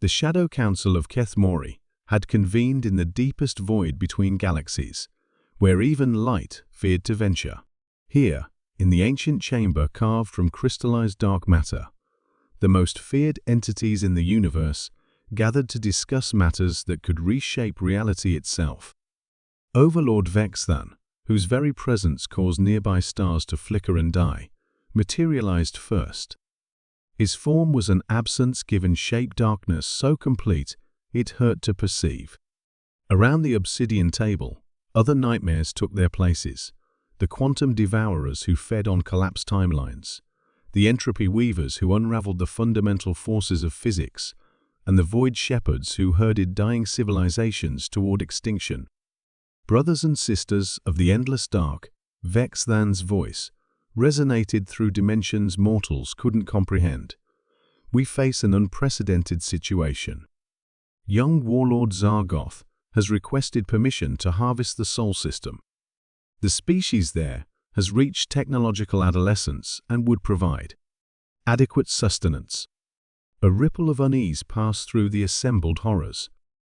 The Shadow Council of Kethmori had convened in the deepest void between galaxies, where even light feared to venture. Here, in the ancient chamber carved from crystallized dark matter, the most feared entities in the universe gathered to discuss matters that could reshape reality itself. Overlord Vexthan, whose very presence caused nearby stars to flicker and die, materialized first. His form was an absence-given shape darkness so complete it hurt to perceive. Around the obsidian table, other nightmares took their places. The quantum devourers who fed on collapsed timelines, the entropy weavers who unraveled the fundamental forces of physics, and the void shepherds who herded dying civilizations toward extinction. Brothers and sisters of the endless dark, Vexthan's voice resonated through dimensions mortals couldn't comprehend. We face an unprecedented situation. Young warlord Zargoth has requested permission to harvest the Sol system. The species there has reached technological adolescence and would provide adequate sustenance. A ripple of unease passed through the assembled horrors.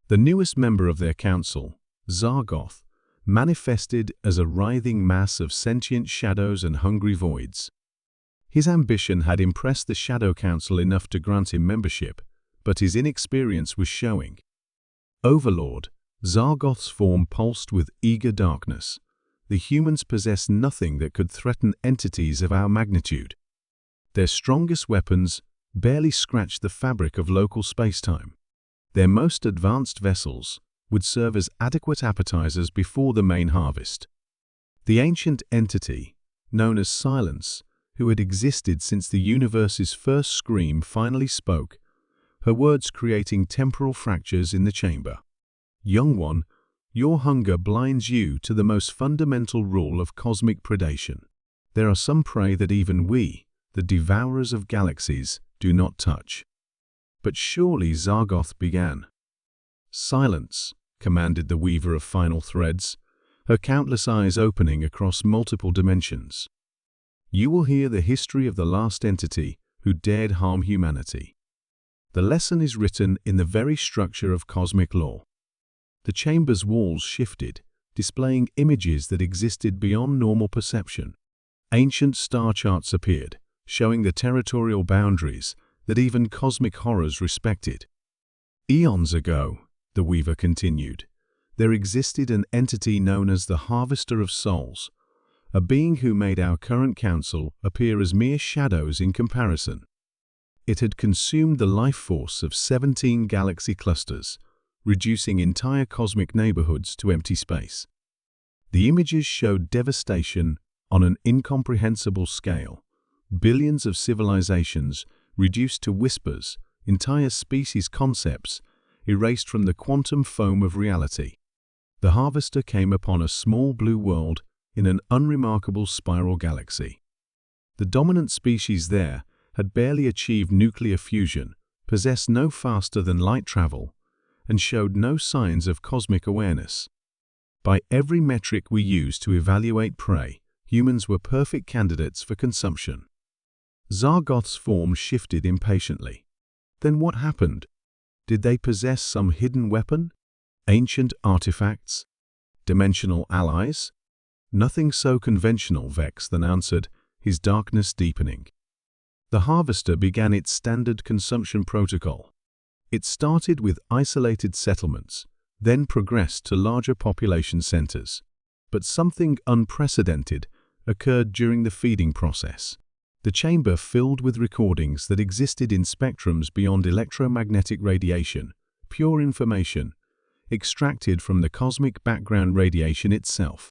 The newest member of their council, Zargoth, manifested as a writhing mass of sentient shadows and hungry voids. His ambition had impressed the Shadow Council enough to grant him membership, but his inexperience was showing. Overlord, Zargoth's form pulsed with eager darkness. The humans possessed nothing that could threaten entities of our magnitude. Their strongest weapons barely scratched the fabric of local spacetime. Their most advanced vessels would serve as adequate appetizers before the main harvest. The ancient entity, known as Silence, who had existed since the universe's first scream, finally spoke, her words creating temporal fractures in the chamber. Young one, your hunger blinds you to the most fundamental rule of cosmic predation. There are some prey that even we, the devourers of galaxies, do not touch. But surely Zargoth began. Silence, commanded the weaver of final threads, her countless eyes opening across multiple dimensions. You will hear the history of the last entity who dared harm humanity. The lesson is written in the very structure of cosmic law. The chamber's walls shifted, displaying images that existed beyond normal perception. Ancient star charts appeared, showing the territorial boundaries that even cosmic horrors respected. Eons ago, the weaver continued, there existed an entity known as the Harvester of Souls, a being who made our current council appear as mere shadows in comparison. It had consumed the life force of 17 galaxy clusters, reducing entire cosmic neighborhoods to empty space. The images showed devastation on an incomprehensible scale. Billions of civilizations reduced to whispers, entire species concepts erased from the quantum foam of reality. The Harvester came upon a small blue world in an unremarkable spiral galaxy. The dominant species there had barely achieved nuclear fusion, possessed no faster than light travel, and showed no signs of cosmic awareness. By every metric we use to evaluate prey, humans were perfect candidates for consumption. Zargoth's form shifted impatiently. Then what happened? Did they possess some hidden weapon? Ancient artifacts? Dimensional allies? Nothing so conventional, Vexthan answered, his darkness deepening. The Harvester began its standard consumption protocol. It started with isolated settlements, then progressed to larger population centers. But something unprecedented occurred during the feeding process. The chamber filled with recordings that existed in spectrums beyond electromagnetic radiation, pure information, extracted from the cosmic background radiation itself.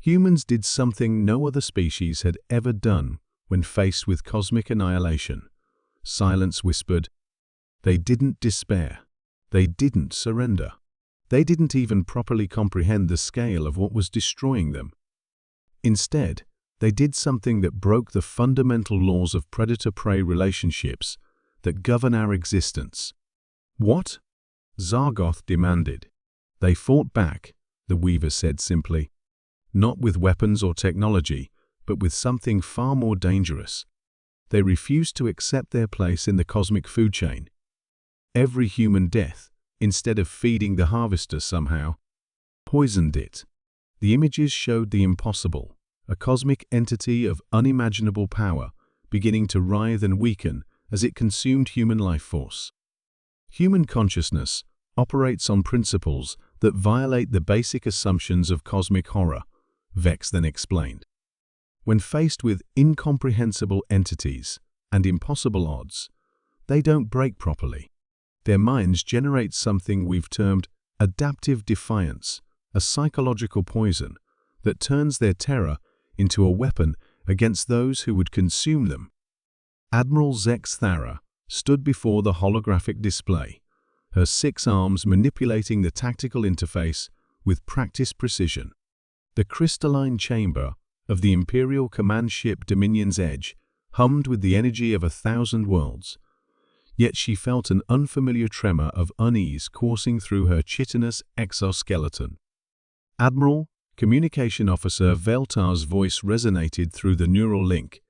Humans did something no other species had ever done when faced with cosmic annihilation. Silence whispered. They didn't despair. They didn't surrender. They didn't even properly comprehend the scale of what was destroying them. Instead, they did something that broke the fundamental laws of predator-prey relationships that govern our existence. What? Zargoth demanded. They fought back, the weaver said simply. Not with weapons or technology, but with something far more dangerous. They refused to accept their place in the cosmic food chain. Every human death, instead of feeding the harvester somehow, poisoned it. The images showed the impossible, a cosmic entity of unimaginable power beginning to writhe and weaken as it consumed human life force. Human consciousness operates on principles that violate the basic assumptions of cosmic horror, Vex then explained. When faced with incomprehensible entities and impossible odds, they don't break properly. Their minds generate something we've termed adaptive defiance, a psychological poison that turns their terror into a weapon against those who would consume them. Admiral Zex Thara stood before the holographic display, her 6 arms manipulating the tactical interface with practiced precision. The crystalline chamber of the Imperial command ship Dominion's Edge hummed with the energy of 1,000 worlds, yet she felt an unfamiliar tremor of unease coursing through her chitinous exoskeleton. "Admiral," Communication Officer Veltar's voice resonated through the neural link.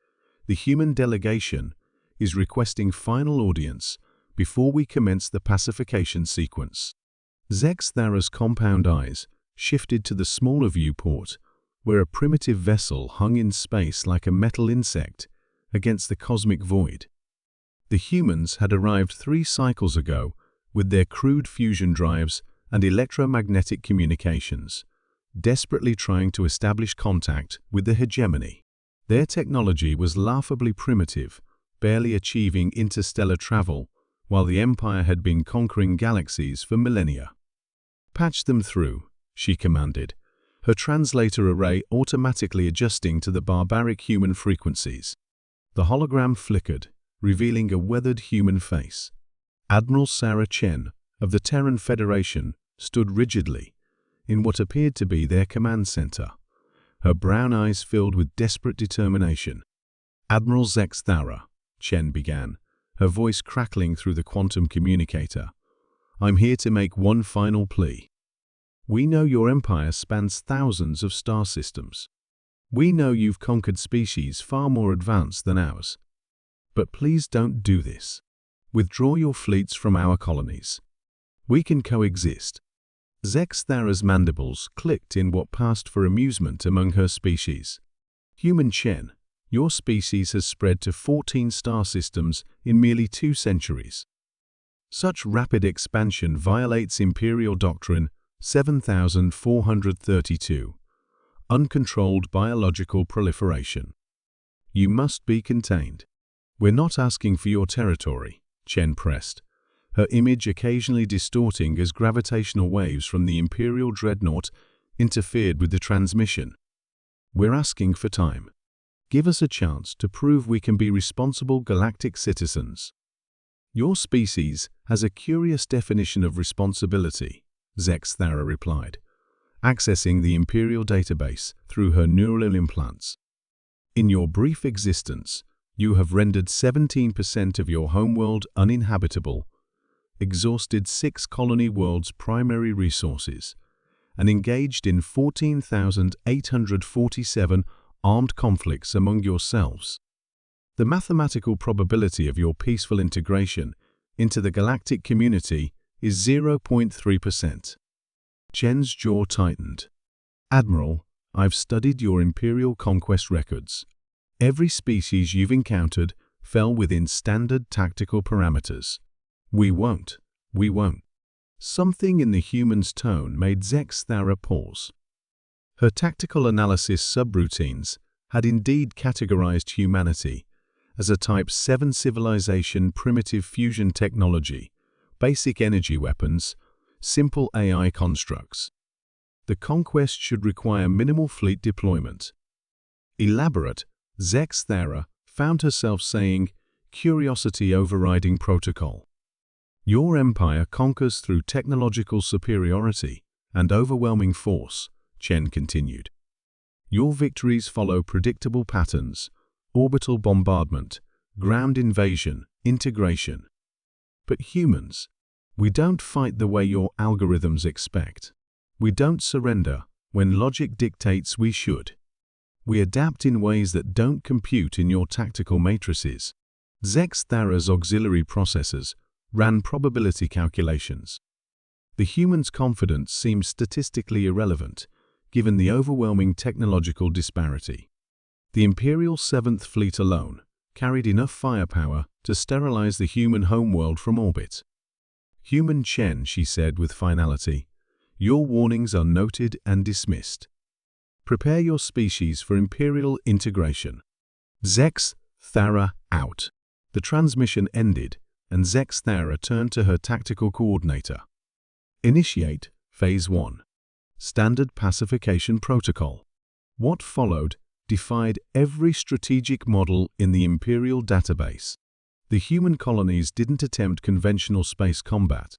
"The human delegation is requesting final audience before we commence the pacification sequence." Zex Thara's compound eyes shifted to the smaller viewport, where a primitive vessel hung in space like a metal insect against the cosmic void. The humans had arrived 3 cycles ago with their crude fusion drives and electromagnetic communications, desperately trying to establish contact with the hegemony. Their technology was laughably primitive, barely achieving interstellar travel, while the Empire had been conquering galaxies for millennia. "Patch them through," she commanded, her translator array automatically adjusting to the barbaric human frequencies. The hologram flickered, revealing a weathered human face. Admiral Sarah Chen of the Terran Federation stood rigidly in what appeared to be their command center, her brown eyes filled with desperate determination. "Admiral Zex Thara," Chen began, her voice crackling through the quantum communicator, "I'm here to make one final plea. We know your empire spans thousands of star systems. We know you've conquered species far more advanced than ours. But please don't do this. Withdraw your fleets from our colonies. We can coexist." Zex Thara's mandibles clicked in what passed for amusement among her species. "Human Chen, your species has spread to 14 star systems in merely 2 centuries. Such rapid expansion violates Imperial Doctrine 7432, uncontrolled biological proliferation. You must be contained." "We're not asking for your territory," Chen pressed, her image occasionally distorting as gravitational waves from the Imperial dreadnought interfered with the transmission. "We're asking for time. Give us a chance to prove we can be responsible galactic citizens." "Your species has a curious definition of responsibility," Zex Thara replied, accessing the Imperial database through her neural implants. "In your brief existence, you have rendered 17% of your homeworld uninhabitable, exhausted 6 colony worlds' primary resources, and engaged in 14,847 armed conflicts among yourselves. The mathematical probability of your peaceful integration into the galactic community is 0.3%. Chen's jaw tightened. "Admiral, I've studied your Imperial conquest records. Every species you've encountered fell within standard tactical parameters. We won't. Something in the human's tone made Zex Thara pause. Her tactical analysis subroutines had indeed categorized humanity as a Type 7 civilization, primitive fusion technology, basic energy weapons, simple AI constructs. The conquest should require minimal fleet deployment. Elaborate, Zex Thara found herself saying, curiosity overriding protocol. "Your empire conquers through technological superiority and overwhelming force," Chen continued. "Your victories follow predictable patterns: orbital bombardment, ground invasion, integration. But humans, we don't fight the way your algorithms expect. We don't surrender when logic dictates we should. We adapt in ways that don't compute in your tactical matrices." Zex Thara's auxiliary processors ran probability calculations. The humans' confidence seemed statistically irrelevant, given the overwhelming technological disparity. The Imperial 7th Fleet alone carried enough firepower to sterilize the human homeworld from orbit. "Human Chen," she said with finality, "your warnings are noted and dismissed. Prepare your species for Imperial integration. Zex Thara out." The transmission ended, and Zex Thara turned to her tactical coordinator. "Initiate Phase 1. Standard Pacification Protocol." What followed defied every strategic model in the Imperial database. The human colonies didn't attempt conventional space combat.